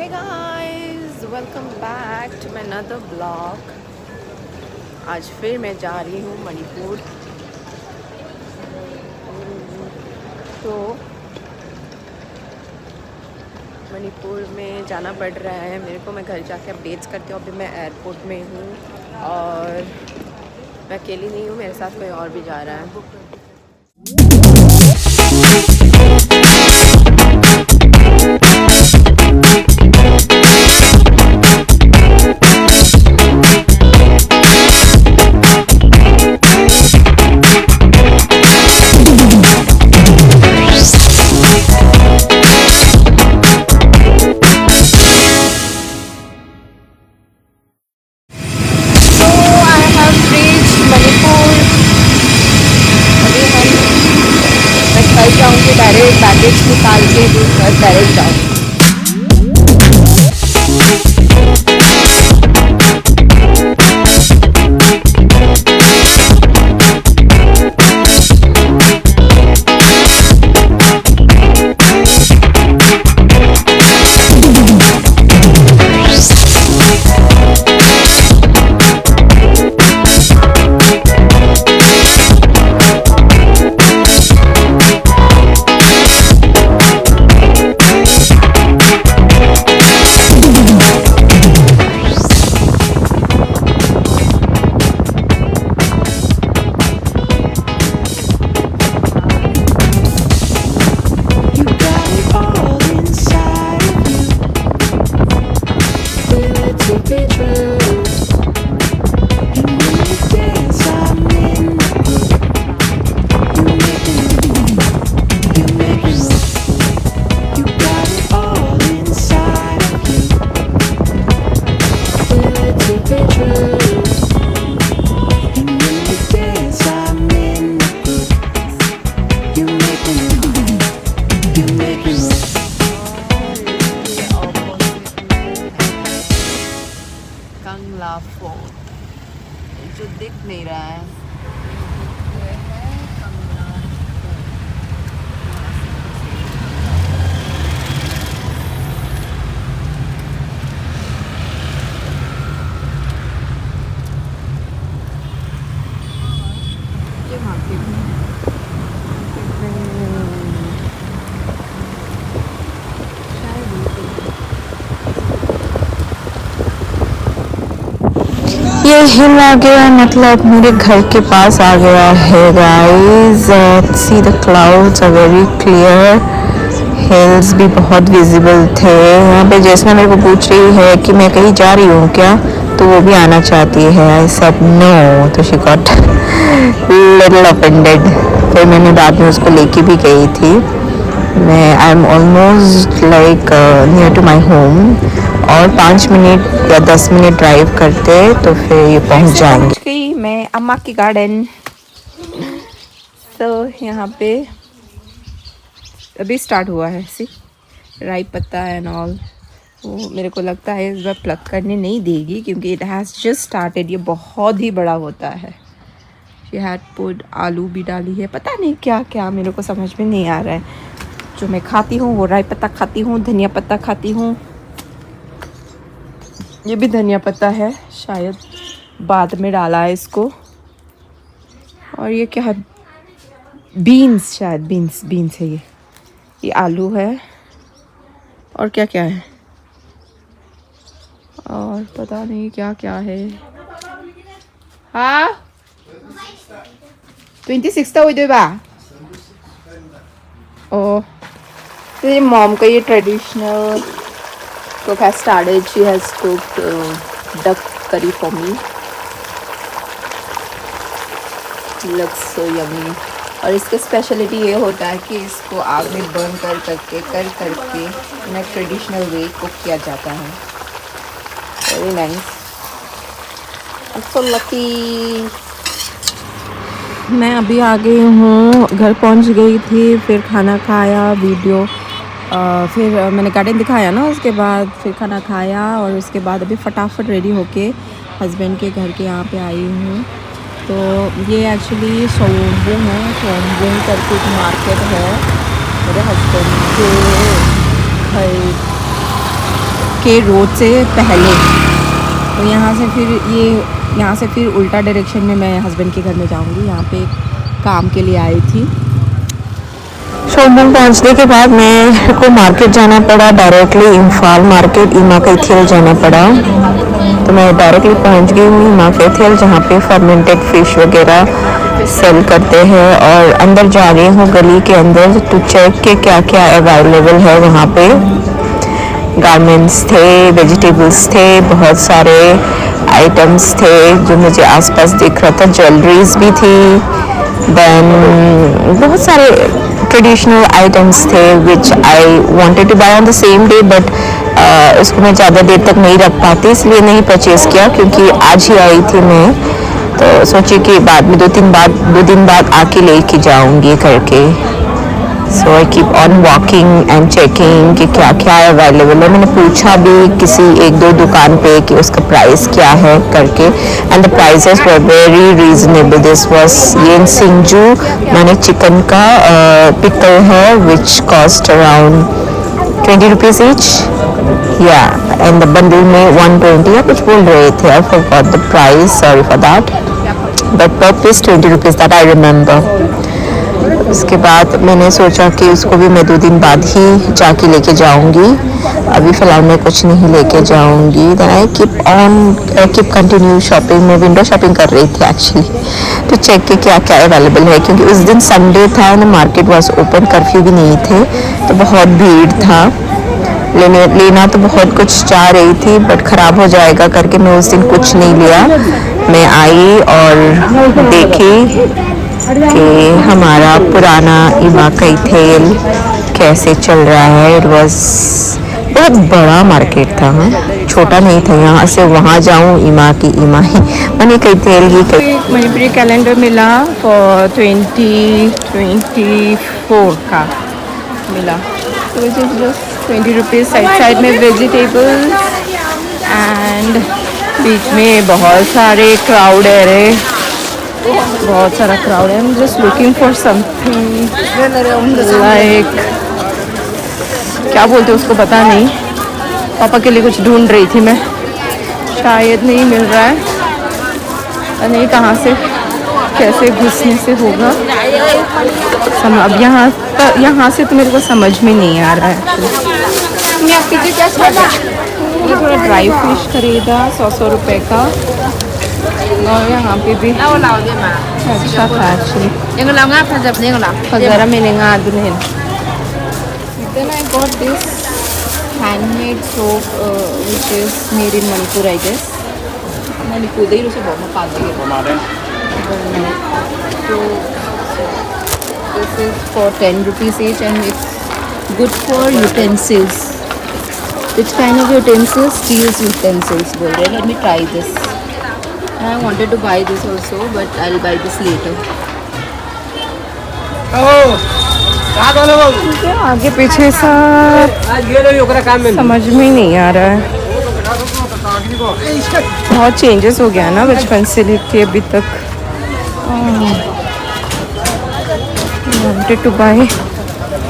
Hey guys, welcome back to my another blog. आज फिर मैं जा रही हूँ मणिपुर। तो मणिपुर में जाना पड़ रहा है मेरे को। मैं घर जाके अपडेट्स करती हूँ। अभी मैं एयरपोर्ट में हूँ और मैं अकेली नहीं हूँ, मेरे साथ कोई और भी जा रहा है। जाऊँगी डायरेक्ट, बैगेज निकाल के घर डायरेक्ट जाऊँगी। कंगला फोर्ट जो दिख नहीं रहा है, ये है कंगला फोर्ट। ये वहाँ पे ये हिल आ गया, मतलब मेरे घर के पास आ गया है guys. See the clouds are very clear, hills भी बहुत विजिबल थे। यहाँ पे जैस्मिन मेरे को पूछ रही है कि मैं कहीं जा रही हूँ क्या, तो वो भी आना चाहती है। आई सेड नो, तो शी गॉट लिटिल ऑफेंडेड। फिर मैंने बाद में उसको लेके भी गई थी। मैं I am almost like near to my home, और 5 मिनट या 10 मिनट ड्राइव करते तो फिर ये पहुंच जाएंगे। पहुंच गई मैं अम्मा की गार्डन। तो यहाँ पे अभी स्टार्ट हुआ है, सी राई पत्ता एंड ऑल। वो मेरे को लगता है इस बार प्लग करने नहीं देगी क्योंकि इट हैज़ जस्ट स्टार्टेड। ये बहुत ही बड़ा होता है। ये हैड पुट आलू भी डाली है, पता नहीं क्या क्या, मेरे को समझ में नहीं आ रहा है। जो मैं खाती हूँ वो राई पत्ता खाती हूँ, धनिया पत्ता खाती हूँ। ये भी धनिया पत्ता है, शायद बाद में डाला है इसको। और ये क्या है, बीन्स, शायद बीन्स है ये आलू है। और क्या क्या है, और पता नहीं क्या क्या है। हाँ 26 हुई दे बा। ओ तो ये मॉम का ये traditional cook has started. She has cooked duck curry for me. Looks so yummy. और इसका स्पेशलिटी ये होता है कि इसको आग में बर्न करके इन अ ट्रेडिशनल वे कुक किया जाता है। Very nice, so lucky. मैं अभी आ गई हूँ, घर पहुँच गई थी, फिर खाना खाया, वीडियो फिर मैंने गार्डन दिखाया ना, उसके बाद फिर खाना खाया और उसके बाद अभी फटाफट रेडी होके हस्बैंड के घर के यहाँ पे आई हूँ। तो ये एक्चुअली सोमबुंग है, सोमबुंग करके एक मार्केट है मेरे हस्बैंड के घर के रोड से पहले। तो यहाँ से फिर उल्टा डायरेक्शन में मैं हस्बैंड के घर में जाऊँगी। यहाँ पे काम के लिए आई थी। शोमन पहुंचने के बाद मेरे को मार्केट जाना पड़ा, डायरेक्टली इम्फाल मार्केट ईमा कैथल जाना पड़ा। तो मैं डायरेक्टली पहुंच गई हूँ ईमा कैथल, जहाँ पे फर्मेंटेड फिश वगैरह सेल करते हैं। और अंदर जा रही हूँ गली के अंदर तो चेक के क्या क्या अवेलेबल है वहाँ पे। गारमेंट्स थे, वेजिटेबल्स थे, बहुत सारे आइटम्स थे जो मुझे आसपास दिख रहा था। ज्वेलरीज भी थी, देन बहुत सारे ट्रेडिशनल आइटम्स थे which I wanted to buy on the same day, but उसको मैं ज़्यादा देर तक नहीं रख पाती, इसलिए नहीं परचेज़ किया, क्योंकि आज ही आई थी मैं। तो सोची कि बाद में 2 दिन बाद आके लेके जाऊंगी करके। So I keep on walking and checking कि क्या क्या अवेलेबल है। मैंने पूछा भी किसी 1-2 दुकान पे कि उसका प्राइस क्या है करके, and the prices were very reasonable. This was येन सिंजू मैंने चिकन का पिकल है which cost around 20 rupees each, या एंड द बंडल में 120 या कुछ बोल रहे थे। I forgot the price, sorry for that, but per piece 20 rupees, that I remember. उसके बाद मैंने सोचा कि उसको भी मैं 2 दिन बाद ही जाके लेके जाऊंगी। अभी फ़िलहाल मैं कुछ नहीं लेके जाऊंगी। Then I keep continue shopping. मैं विंडो शॉपिंग कर रही थी एक्चुअली, तो चेक के क्या क्या अवेलेबल है, क्योंकि उस दिन संडे था and market was open, curfew भी नहीं थे, तो बहुत भीड़ था। लेना तो बहुत कुछ चाह रही थी, बट ख़राब हो जाएगा करके मैं उस दिन कुछ नहीं लिया। मैं आई और देखी कि हमारा पुराना ईमा कैथल कैसे चल रहा है। इट वॉज बहुत बड़ा मार्केट था, हाँ, छोटा नहीं था। यहाँ से वहाँ जाऊँ ईमा की ईमा ही मैंने कैथल की मणिपुरी कैलेंडर मिला फॉर 2024 का मिला, तो which is just 20 rupees. Side में वेजिटेबल्स एंड बीच में बहुत सारे क्राउड है रे, बहुत सारा क्राउड है। I am just looking for something like, क्या बोलते उसको पता नहीं। पापा के लिए कुछ ढूंढ रही थी मैं, शायद नहीं मिल रहा है, और नहीं कहाँ से कैसे घुसने से होगा। अब यहाँ से तो मेरे को समझ में नहीं आ रहा है। ये थोड़ा ड्राई फिश खरीदा 100 रुपये का, और यहाँ पे भी अच्छा था एक्चुअली। ज़रा मैंने Then I got this handmade soap which is made in Manipur, I guess. Manipur दे उसे बहुत मपाते हैं। So this is for 10 rupees each and it's good for utensils. Which kind of utensils? Steel utensils. बोल रहे हैं। Let me try this. I wanted to buy this also, but I'll buy this later. आगे पीछे सब समझ में नहीं आ रहा है, बहुत चेंजेस हो गया ना बचपन से लेके अभी तक। Wanted to buy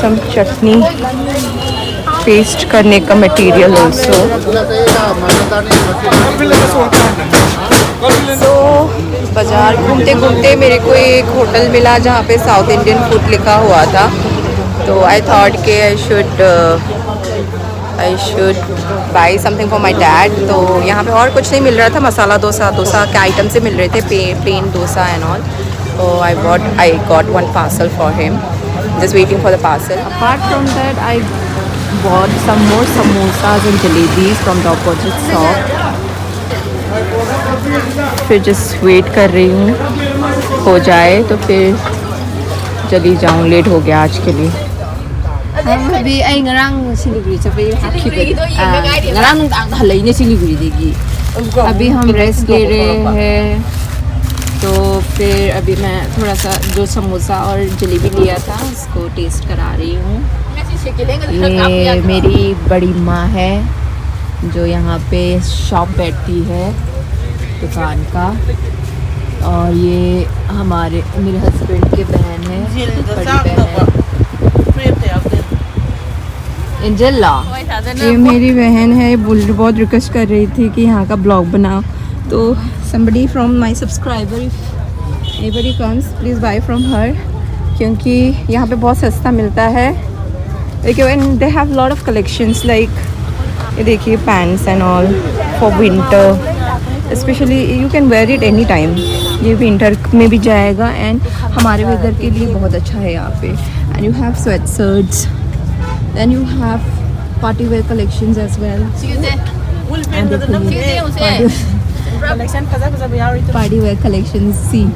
some chutney paste करने का मटेरियल ऑल्सो। तो बाज़ार घूमते घूमते मेरे को एक होटल मिला जहाँ पे साउथ इंडियन फूड लिखा हुआ था, तो आई थॉट कि I should by something for my dad. तो यहाँ पे और कुछ नहीं मिल रहा था, मसाला डोसा के आइटम से मिल रहे थे, प्लेन डोसा एंड ऑल। तो I got one parcel for him, just waiting for the parcel. Apart from that I bought some more samosas and jalebis from the opposite shop. फिर जस्ट वेट कर रही हूँ हो जाए तो फिर चली जाऊँ, लेट हो गया आज के लिए। Abi ay ngarang Siliguri sa bay ngarang nung halay niya Siliguri degi. अभी हम रेस्ट ले रहे हैं, तो फिर अभी मैं थोड़ा सा जो समोसा और जलेबी लिया था उसको टेस्ट करा रही हूँ। ये मेरी बड़ी माँ है जो यहाँ पे शॉप बैठती है दुकान का, और ये मेरे हस्बैंड के बहन है, बड़ी बहन है। एंजेला ये मेरी बहन है, बहुत रिक्वेस्ट कर रही थी कि यहाँ का ब्लॉग बनाओ, तो somebody from my subscriber if anybody comes please buy from her, क्योंकि यहाँ पे बहुत सस्ता मिलता है। देखिए and they have lot of collections like ये देखिए pants and all for winter, especially you can wear it any time, ये विंटर में भी जाएगा एंड हमारे वेदर के लिए बहुत अच्छा है यहाँ पे। And you have sweatshirts, then you have party wear collections as well, and party wear collections, see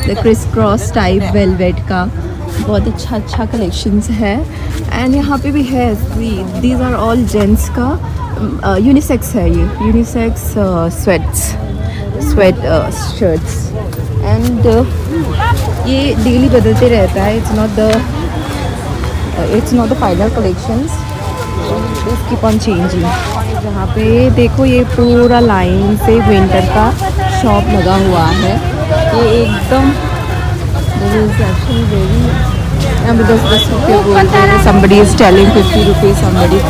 the crisscross type velvet का बहुत अच्छा कलेक्शंस है। एंड यहाँ पे भी है, these are all gents का यूनिसेक्स है, ये यूनिसेक्स स्वेट शर्ट्स एंड ये डेली बदलते रहता है, it's not the final collections, just keep on changing। जहाँ पे देखो ये पूरा लाइन से विंटर का शॉप लगा हुआ है, ये एकदम यहाँ पे 10 रुपये बोलते हैं, somebody is telling 50 rupees, somebody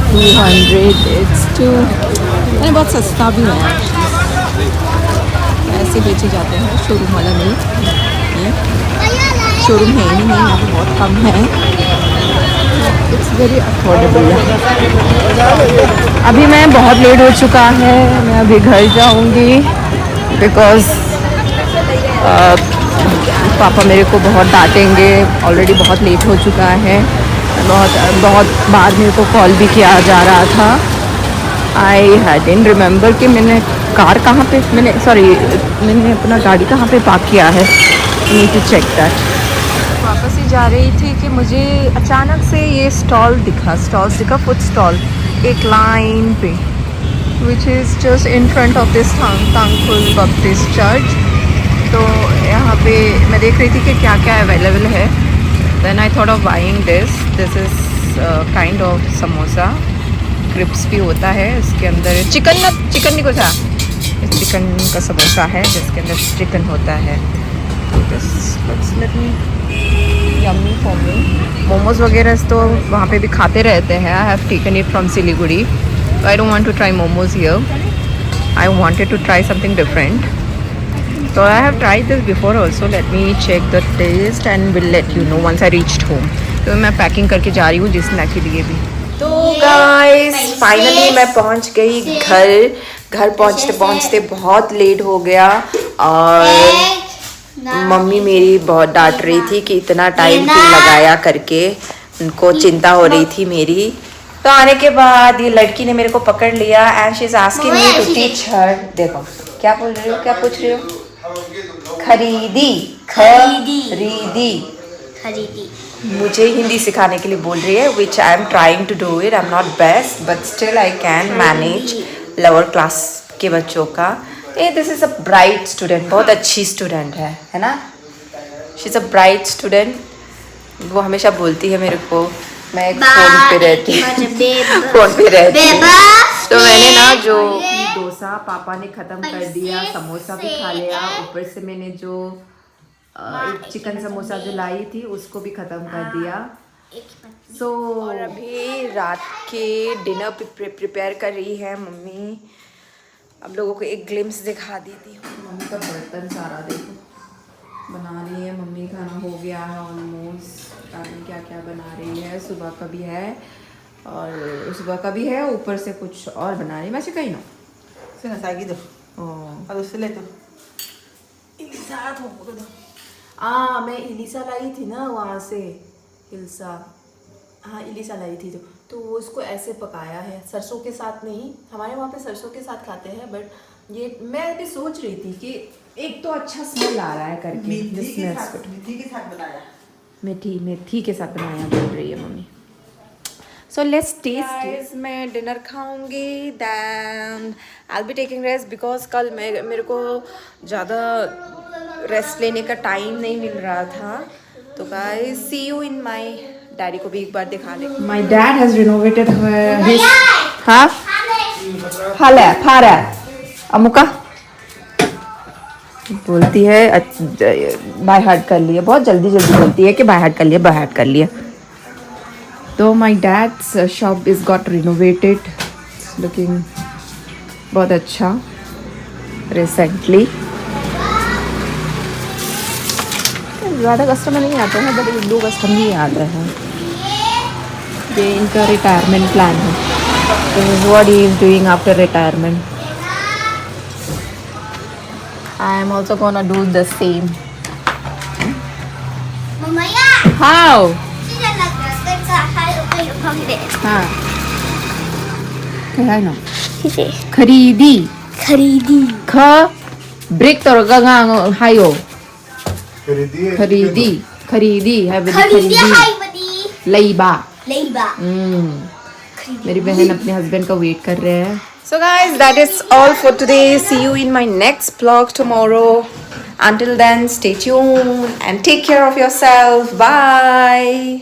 200, it's too, मैंने बहुत सस्ता भी है, ऐसे बेचे जाते हैं, शोरूम वाला नहीं, शोरूम है ही नहीं, यहाँ पे बहुत कम है, इट्स वेरी अफोर्डेबल। अभी मैं बहुत लेट हो चुका है, मैं अभी घर जाऊँगी बिकॉज पापा मेरे को बहुत डांटेंगे, ऑलरेडी बहुत लेट हो चुका है, बहुत बार मेरे को कॉल भी किया जा रहा था। आई डिडंट रिमेंबर कि मैंने कार कहाँ पे, मैंने अपना गाड़ी कहाँ पे पार्क किया है, नीड टू चेक दैट। वापस ही जा रही थी कि मुझे अचानक से ये स्टॉल दिखा, फूड स्टॉल एक लाइन पे, which is just in front of this Tangkhul Baptist church. तो यहाँ पे मैं देख रही थी कि क्या क्या अवेलेबल है, then I thought of buying this is kind of samosa, crisps भी होता है इसके अंदर, चिकन नहीं कुछ है, चिकन का समोसा है जिसके अंदर चिकन होता है। Yummy for me. मोमोज वगैरह तो वहाँ पे भी खाते रहते हैं, I have taken it from Siliguri, I don't want to try momos here, I wanted to try something different. So I have tried this before also. Let me check the taste and will let you know once I reached home. तो मैं packing करके जा रही हूँ जिसना के लिए भी। तो गाइस फाइनली मैं पहुँच गई घर पहुँचते बहुत लेट हो गया और मम्मी मेरी बहुत डांट रही थी कि इतना टाइम क्यों लगाया करके, उनको चिंता हो रही थी मेरी। तो आने के बाद ये लड़की ने मेरे को पकड़ लिया and she is asking me to teach her. देखो क्या बोल रही हो, क्या पूछ रही हो? खरीदी मुझे हिंदी सिखाने के लिए बोल रही है, which I am trying to do it. I am not best but still I can manage lower class के बच्चों का। This is a bright student, बहुत अच्छी स्टूडेंट है ना, she is a bright student. वो हमेशा बोलती है मेरे को, मैं फ़ोन पे रहती तो मैंने ना जो डोसा पापा ने ख़त्म कर दिया, समोसा भी खा लिया, ऊपर से मैंने जो चिकन समोसा जो लाई थी उसको भी ख़त्म कर दिया। और अभी रात के डिनर प्रिपेयर कर रही है मम्मी। अब लोगों को एक ग्लिम्स दिखा देती हूँ। मम्मी का बर्तन सारा देखो बना रही है मम्मी, खाना हो गया है ऑलमोस्ट। क्या क्या बना रही है, सुबह का भी है और सुबह का भी है, ऊपर से कुछ और बना रही है। मैं कहीं ना मैं इलिसा लाई थी ना वहाँ से, इलिसा लाई थी तो वो उसको ऐसे पकाया है, सरसों के साथ नहीं, हमारे वहाँ पे सरसों के साथ खाते हैं, बट ये मैं भी सोच रही थी कि एक तो अच्छा स्मेल आ रहा है करके, मेथी के साथ बनाया, मेथी के साथ बनाया बोल रही है मम्मी। So let's taste. मैं डिनर खाऊंगी, then I be taking rest because कल मेरे को ज़्यादा रेस्ट लेने का टाइम नहीं मिल रहा था। तो guys see you in my, daddy को भी एक बार दिखा ले। My dad has renovated his फारा अमुका बोलती है बाय हार्ट कर लिया, बहुत जल्दी बोलती है कि बाय हार्ट कर लिया। Though my dad's shop is got renovated, it's looking बहुत अच्छा recently. ज़्यादा कस्टमर नहीं आते हैं, बट 1-2 कस्टमर ही आते हैं. ये इनका रिटायरमेंट प्लान है. This is what he is doing after retirement. I am also gonna do the same. Mamaya, How? sila nagkakasahayo kayo pang din. हाँ. क्या है ना? Kasi, खरीदी. kharidi. ख ब्रेक तो गंगा हायो. खरीदी खरीदी है बड़ी Kharidi खरीदी. hay badi. लईबा. Leiba. मेरी बहन अपने हस्बैंड का वेट कर रहे हैं. So guys, that is all for today. See you in my next vlog tomorrow. Until then, stay tuned and take care of yourself. Bye.